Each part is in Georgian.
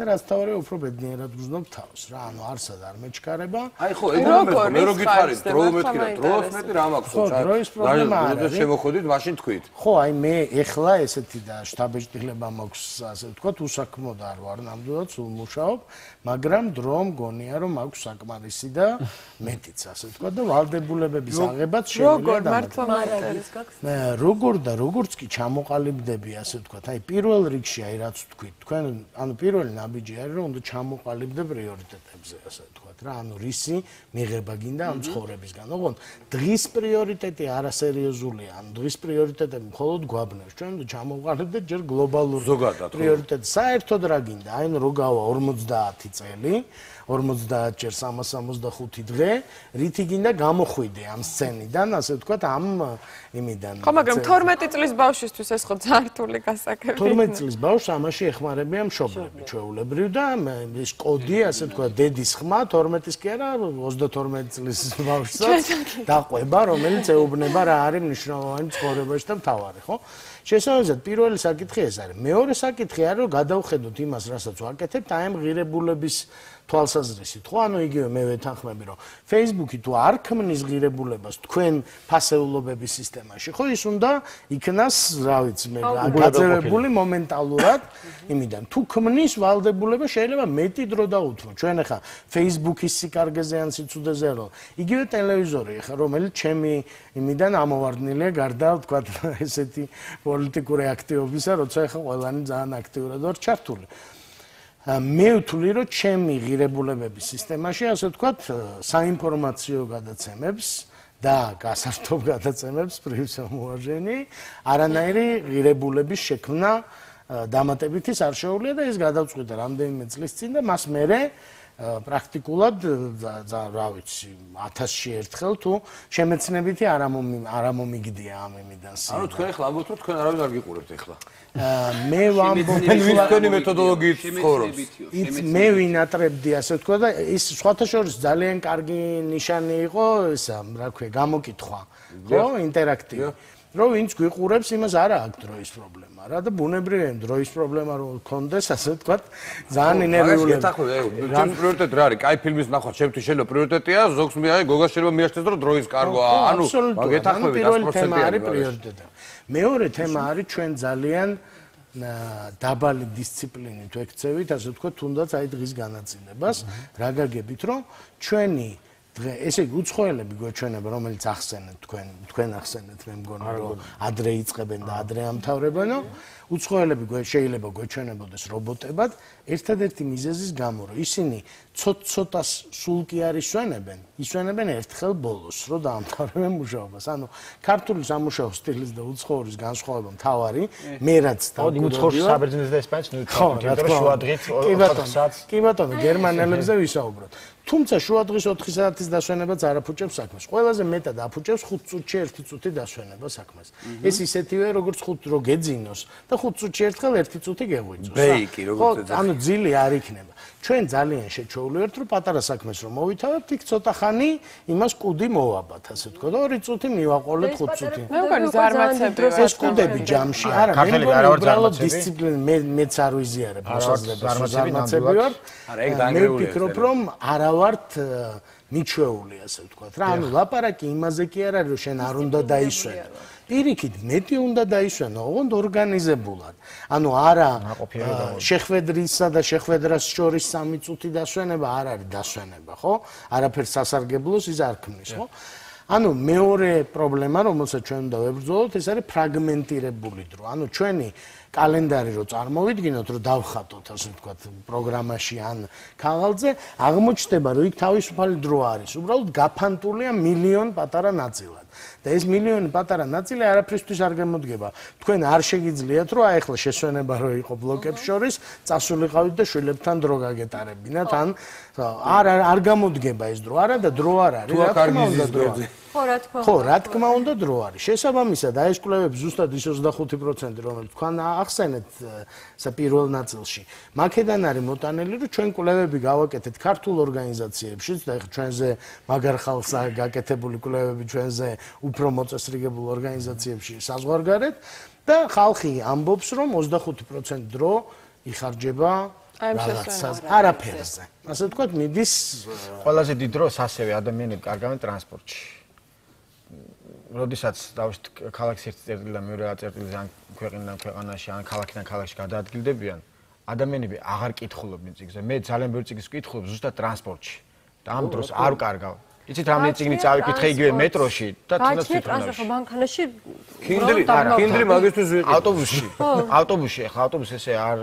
და რაც თავარია უფრო ბედნიერად გრძნობ თავს რა ანუ არსად არ მეჩქარება აი ხო მე რო გითხარით დრო მეთქი და დროს მეტი რა მაქვს ხო დროის პრობლემა არის შემოხოდით მაშინ თქვით ხო აი მე ეხლა ესეთი და შტაბეჭდილება მაქვს ასე ვთქვათ უსაქმოდ არ ვარ ნამდვილად სულ მუშაობ მაგრამ დრო მგონია რომ მაქვს საკმარისი და მეტიც ასე ვთქვათ და ვალდებულებების აღებაც შემიძლია როგორ და როგორც კი ჩამოყალიბდები ასე ვთქვათ აი პირველ რიგში აი რაც ვთქვით თქვენ ანუ პირველი ნაბიჯი არის რომ უნდა ჩამოყალიბდე პრიორიტეტებზე ასე ვთქვათ რა ანუ რისი მიღება გინდა ამ ცხოვრებისგან ოღონდ დღის პრიორიტეტი არასერიოზულია ანუ დღის პრიორიტეტები მხოლოდ გვაბნევს ჩვენ უნდა ჩამოყალიბდეთ ჯერ გლობალურ პრიორიტეტს საერთოდ რა გინდა აი რო გავა 50 წელი 50 ჯერ 365 დღე რითი გინდა გამოხვიდე ამ სცენიდან ასე ვთქვათ ამ იმიდან ხო მაგრამ 12 წლის ბავშვისთვის ეს ხო ძართული გასაკეთებია 12 წლის ბავშვს ამაში ეხმარებიან მშობლები ჩვეულებრივ და ეს კოდი ასე ვთქვათ დედის ხმა 12-ის კი არა 32 წლის ბავშვსაც დაყვება რომელიც ეუბნება რა არის მნიშვნელოვანი ცხოვრებაში და მთავარი ხო შესაბამისად პირველი საკითხი ეს არის მეორე საკითხი არის რომ გადავხედოთ იმას რასაც ვაკეთებთ აი ამ ღირებულების თვალსაზრისით ხო ანუ იგივე მე ვეთანხმები რომ Facebook-ი თუ არ ქმნის ღირებულებას თქვენ ფასეულობების სისტემაში ხო ის უნდა იქნას რა ვიცი მე გაძევებული მომენტალურად იმიდან თუ ქმნის ვალდებულება შეიძლება მეტი დრო დაუთმო ჩვენ ახლა Facebook-ის სიკარგეზე ან სიცუძეზე რომ იგივე ტელევიზორი ახლა რომელიც ჩემი იმიდან ამოვარდნილია გარდა ვთქვათ ესეთი პოლიტიკური აქტივობისა როცა ახლა ყველანი ძალიან აქტიურად ვარ ჩართული მე ვთვლი რომ ჩემი ღირებულებების სისტემაში ასე ვთქვათ საინფორმაციო გადაცემებს და გასართობ გადაცემებს პრივსამოაჟენი არანაირი ღირებულების შექმნა დამატებითის არ შეუძლია და ეს გადავწყვიტე რამდენიმე წლის წინ და მას მერე პრაქტიკულად რა ვიცი 1000-ში ერთხელ თუ შემეცნებითი არ ამომიგდია ამ იმიდან სი. ანუ თქვენ ახლა ამბობთ რომ თქვენ არავინ არ გიყურებთ ახლა. მე ვამბობ თქვენი მეთოდოლოგიით ცხოვრობს. მე ვინატრებდი ასე ვთქვა და ის სხვათა შორის ძალიან კარგი ნიშანი იყო ესა რა ქვია გამოკითხვა. ხო ინტერაქტივი. რომ ვინც გვიყურებს იმას არა აქვს დროის პრობლემა რა და ბუნებრივია დროის პრობლემა რომ გქონდეს ასე ვთქვათ ძალიან ინერვიულია ჩემს პრიორიტეტი რა არის კაი ფილმის ნახვა ჩემთვის შეიძლება პრიორიტეტია ზოგს მე აი გოგას შეიძლება მიაშთეს რომ დროის კარგოა ანუ გეთანხმები 100%-ია არის პრიორიტეტი მეორე თემა არის ჩვენ ძალიან დაბალი დისციპლინით ვექცევით ასე ვთქვათ თუნდაც აი დღის განაწილებას რა გაგებით რომ ჩვენი ესე იგი უცხოელები გვეჩვენება რომელიც ახსენეთ თქვენ ახსენეთ მე მგონი რომ ადრე იწყებენ და ადრე ამთავრებენო უცხოელები შეიძლება გვეჩვენებოდეს რობოტებად ერთადერთი მიზეზის გამო რომ ისინი ცოტ-ცოტას სულ კი არ ისვენებენ ერთხელ ბოლოს რომ დაამთავრებენ მუშაობას ანუ ქართული სამუშაო სტილის და უცხოურის განსხვავება მთავარი მე რაც უცხოური საბერძნეთის და ესპანეთის შუადღით 4 საათს კი ბატონო გერმანელებზე ვისაუბროთ თუმცა შუადღის 4 საათის დასვენებაც არ აფუჭებს საქმეს. ყველაზე მეტად აფუჭებს 5 წუთში 1 წუთი დასვენება საქმეს. ეს ისეთივე როგორც 5 რო გეძინოს და 5 წუთში ერთხელ 1 წუთი გეღვიძოს. ბეიკი როგორც ეძახი. ანუ ძილი არ იქნება. ჩვენ ძალიან შეჩვეულებთ რომ პატარა საქმეს რომ მოვითავებთ, იქ ცოტა ხანი იმას კუდი მოვაბათ, ასე ვთქვა და 2 წუთი მივაყოლეთ 5 წუთი. მე მგონი ზარმაცები ეს კუდები ჯამში არა, მე მგონი უბრალოდ დისციპლინა მეც არ ვიზიარებ მოსაზრებას ზარმაცები ვარ. მე ვფიქრობ რომ არა ვართ მიჩვეული ასე ვთქვათ რა ანუ ლაპარაკი იმაზე კი არ არის რომ შენ არ უნდა დაისვენო პირიქით მეტი უნდა დაისვენო ოღონდ ორგანიზებულად ანუ არა შეხვედრისა და შეხვედრას შორის 3 წუთი დასვენება არ არის დასვენება ხო არაფერს სასარგებლოს ის არ ქმნის ხო ანუ მეორე პრობლემა რომელსაც ჩვენ უნდა ვებრძოლოთ ეს არის ფრაგმენტირებული დრო ანუ ჩვენი კალენდარი რო წარმოვიდგინოთ რომ დავხატოთ ასე ვთქვათ პროგრამაში ან ქაღალდზე აღმოჩნდება რომ იქ თავისუფალი დრო არის უბრალოდ გაფანტულია მილიონ პატარა ნაწილად და ეს მილიონი პატარა ნაწილი არაფრისთვის არ გამოდგება თქვენ არ შეგიძლიათ რომ აი ახლა შესვენება რო იყო ბლოკებს შორის წასულიყავით და შვილებთან დრო გაგეტარებინათ ან არ გამოდგება ეს დრო არა და დრო არ არის რა თქმა უნდა დრო ხო რა თქმა უნდა დრო არის შესაბამისად აი ეს კვლევები ზუსტად ის 25% რომელიც თქვენ ახსენეთ პირველ ნაწილში მაქედან არის მოტანილი რომ ჩვენ კვლევები გავაკეთეთ ქართულ ორგანიზაციებშიც და ეხლა ჩვენზე მაგარ ხალხს გაკეთებული კვლევები ჩვენზე უფრო მოწესრიგებულ ორგანიზაციებში საზღვარგარეთ და ხალხი ამბობს რომ 25% დრო იხარჯება რაღაცას არაფერზე. ასე ვთქვათ, მიდის ყველაზე დიდ დროს ასევე ადამიანები კარგავენ ტრანსპორტში. როდესაც დავით ქალაქის ერთი წერტილი და მეორე წერტილი ან ქვეყნიდან ქვეყანაში ან ქალაქიდან ქალაქში გადაადგილდებიან, ადამიანები აღარ კითხულობენ წიგნზე. მე ძალიან ბევრი წიგნის ვკითხულობ ზუსტად ტრანსპორტში. და ამ დროს არ ვკარგავ. იცით რამდენი წიგნი წავიკითხე იგივე მეტროში და თუნდაც ტრანსპორტში მანქანაში კინდრი მაგისთვის ვიყიდე. ავტობუსში ახლა ავტობუსი ესე არ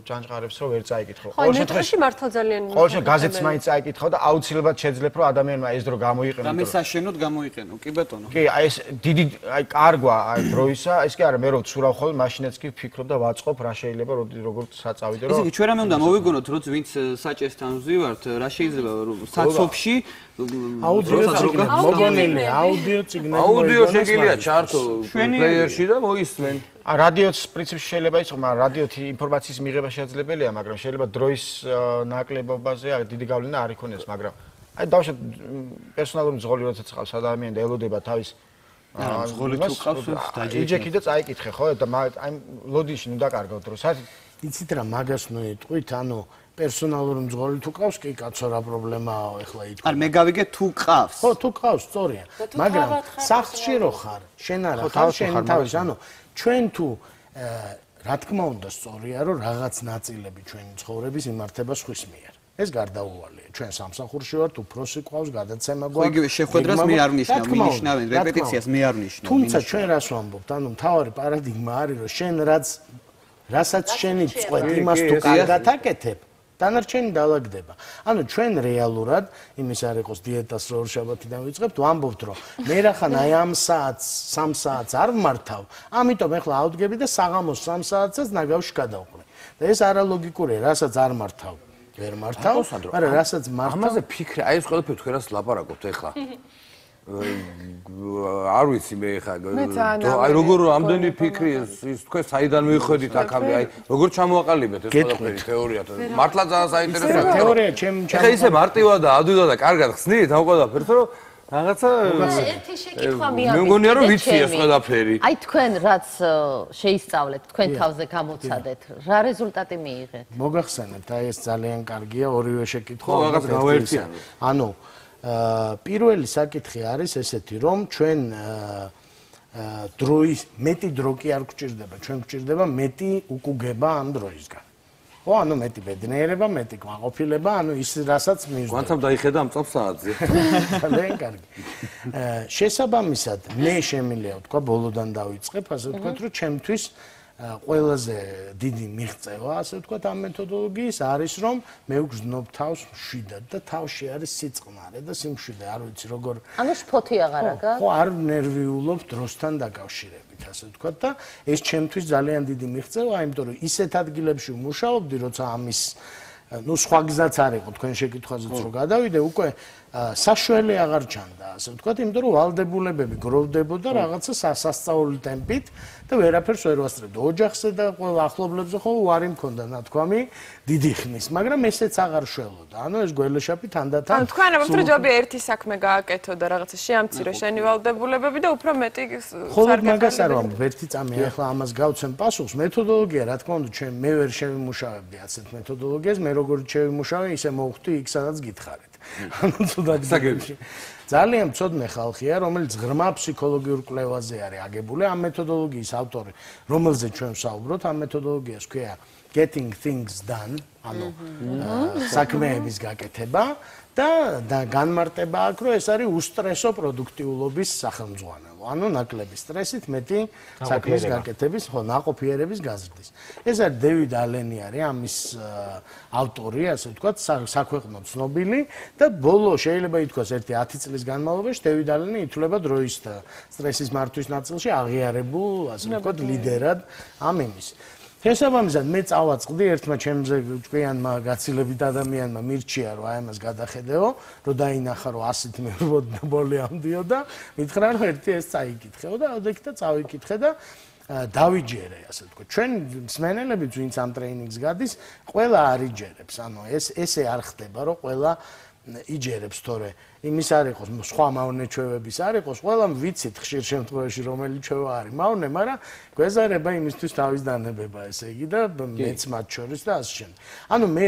ჯანჯყარებს რომ ვერ წაიკითხო. ყოველ შემთხვევაში მართლა ძალიან ყოველ შემთხვევაში გაზეთს მაინც წაიკითხო და აუცილებლად შეძლებ რომ ადამიანმა ეს დრო გამოიყენო. და მე საშენოდ გამოიყენო, კი ბატონო. კი, აი ეს დიდი აი კარგვა აი დროისა, ეს კი არა მე რო ვცურავ ხოლმე მაშინაც კი ვფიქრობ და ვაწყობ რა შეიძლება როგორ საწავიდე რომ ესე იგი ჩვენ რამე უნდა მოვიგონოთ რომ ვინც საჭესთან ვზივართ, რა შეიძლება საცოფში აუდიო წიგნები აუდიო შეგიძლია ჩართო პლეიერში და მოისმენ. რადიოც პრინციპში შეიძლება იყოს, მაგრამ რადიოთი ინფორმაციის მიღება შესაძლებელია, მაგრამ შეიძლება დროის ნაკლებობაზე დიდი გავლენა არ იქონიოს, მაგრამ აი დავუშვათ პერსონალური მძღოლი როდესაც ყავს ადამიანი და ელოდება თავის მძღოლი თუ ყავს დაიჯექი და წაიკითხე ხო და აი ლოდინში ნუ დაკარგავ დროს. იცით რა მაგას ნუ იტყვით, ანუ პერსონალური მძღოლი თუ ყავს, კი კაცო რა პრობლემაა ახლა იტყვი. არ მე გავიგე თუ ყავს. ხო, თუ ყავს, სწორია. მაგრამ სახლში რო ხარ, შენ არა ხარ, შენი თავის, ანუ ჩვენ თუ რა თქმა უნდა სწორია, რომ რაღაც ნაწილები ჩვენი ცხოვრების იმართება სხვის მიერ. ეს გარდაუვალია. ჩვენ სამსახურში ვართ, უფროსი ყავს, გადაცემა გვაქვს. იგივე შეხვედრას მე არ ვნიშნავ, მინიშნავენ რეპეტიციას მე არ ვნიშნავ. თუმცა ჩვენ რას ვამბობთ, ანუ მთავარი პარადიგმა არის, რომ შენ რასაც შენი წყვეტ, იმას თუ კარგად აკეთებ, დანარჩენი დაალაგდება. ანუ ჩვენ რეალურად იმის არ იყოს დიეტას რო შაბათიდან ვიწყებთ, ვამბობთ, რომ მე რახან აი ამ საათს, 3 საათს არ ვმართავ, ამიტომ ეხლა ავდგები და საღამოს 3 საათსაც ნაგავში გადავყრი. და ეს არალოგიკურია, რასაც არ მართავ. ვერ მართავ, მაგრამ რასაც მართავ. ამაზე ფიქრე, აი ეს ყველაფერი თქვენას ლაპარაკობთ ეხლა. არ ვიცი მე ხა აი როგორ ამდენი ფიქრი ის თქვენ საიდან მიხედით აქამდე აი როგორ ჩამოაყალიბეთ ეს ყველაფერი თეორიად მართლა ძალიან საინტერესოა თეორია ჩემ ხა ისე მარტივად და ადვილად და კარგად ხსნით ამ ყველაფერს რომ რაღაცა ერთი შეკითხვა მიაგეთ მე მგონია რომ ვიცი ეს ყველაფერი აი თქვენ რაც შეისწავლეთ თქვენ თავზე გამოცადეთ რა რეზულტატი მიიღეთ მოგახსენებთ აი ეს ძალიან კარგია ორივე შეკითხვა ხო რაღაც გავაერთიანოთ ანუ პირველი საკითხი არის ესეთი, რომ ჩვენ დროის მეტი დრო კი არ გვჭირდება, ჩვენ გვჭირდება მეტი უკუგება ამ დროისგან. ხო, ანუ მეტი ბედნიერება, მეტი კმაყოფილება, ანუ ის რასაც მივხვდებით. ვანცამ დაიხედა ამ წამს საათზე. ძალიან კარგი. შესაბამისად, მე შემიძლია ვთქვა, ბოლოდან დავიწყებ, ასე ვთქვათ, რომ ჩემთვის ყველაზე დიდი მიღწევა, ასე ვთქვათ, ამ მეთოდოლოგიის არის, რომ მე ვგრძნობ თავს მშვიდად და თავში არის სიწყნარე და სიმშვიდე, არ ვიცი როგორ. ანუ შფოთი აღარ აქვს? ხო, არ ნერვიულობ დროსთან დაკავშირებით, ასე ვთქვათ და ეს ჩემთვის ძალიან დიდი მიღწევა, იმიტომ რომ ისეთ ადგილებში ვმუშაობდი, როცა ამის ну სხვა გზაც არ იყო თქვენ შეკითხვაზეც რო გადავიდე უკვე საშველი აღარ ჩანდა ასე ვთქვათ იმიტომ რომ ვალდებულებები გროვდებოდა რაღაცა სასწაული ტემპით და ვერაფერს ვერ ვასწრებდი ოჯახზე და ყველა ახლობლებზე ხო უარი მქონდა ნათქვამი დიდი ხნის მაგრამ ესეც აღარ შველოდა ანუ ეს გველეშაპი თანდათან ანუ თქვენ ამბობთ რომ ჯობია ერთი საქმე გააკეთო და რაღაცა შეამცირო შენი ვალდებულებები და უფრო მეტი ხოლმე მაგას არ ვამბობ ერთი წამი ახლა ამას გავცემ პასუხს მეთოდოლოგია რა თქმა უნდა ჩვენ მე ვერ შევიმუშავებდი ასეთ მეთოდოლოგიას მე როგორ შევიმუშავე ისე მოვხვდი იქ სადაც გითხარით ანუ ცუდად გაგებში ძალიან მწოდნე ხალხია რომელიც ღრმა ფსიქოლოგიურ კვლევაზე არის აგებული ამ მეთოდოლოგიის ავტორი რომელზეც ჩვენ ვსაუბრობთ ამ მეთოდოლოგიას ქვია getting things done ანუ საქმეების გაკეთება და განმარტება აქვს რომ ეს არის უსტრესო პროდუქტიულობის სახელმძღვანელო ანუ ნაკლები სტრესით მეტი საქმის გაკეთების ხო ნაყოფიერების გაზრდის ეს არის დევიდ ალენი არის ამის ავტორი ასე ვთქვათ საქვეყნო ცნობილი და ბოლო შეიძლება ითქვას ერთი 10 წლის განმავლობაში დევიდ ალენი ითვლება დროის სტრესის მართვის ნაწილში აღიარებულ ასე ვთქვათ ლიდერად ამ იმის შესაბამისად მე წავაწყდი ერთმა ჩემზე ჭკვიანმა გაცილებით ადამიანმა მირჩია რომ აი ამას გადახედეო რომ დაინახა რომ 100-ით მე ბოლი ამდიოდა მითხრა რომ ერთი ეს წაიკითხეო და ოდექი და წავიკითხე და დავიჯერე ასე ვთქვათ ჩვენ მსმენელები ვინც ამ ტრეინინგს გადის ყველა არიჯერებს ანუ ესე არ ხდება რომ ყველა იჯერებს თორე იმის არ იყოს სხვა მავნე ჩვევების არ იყოს ყველამ ვიცით ხშირ შემთხვევაში რომელი ჩვევა არის მავნე მაგრამ გვეზარება იმისთვის თავის დანებება ესე იგი და მეც მათ შორის და ასე შემდეგ ანუ მე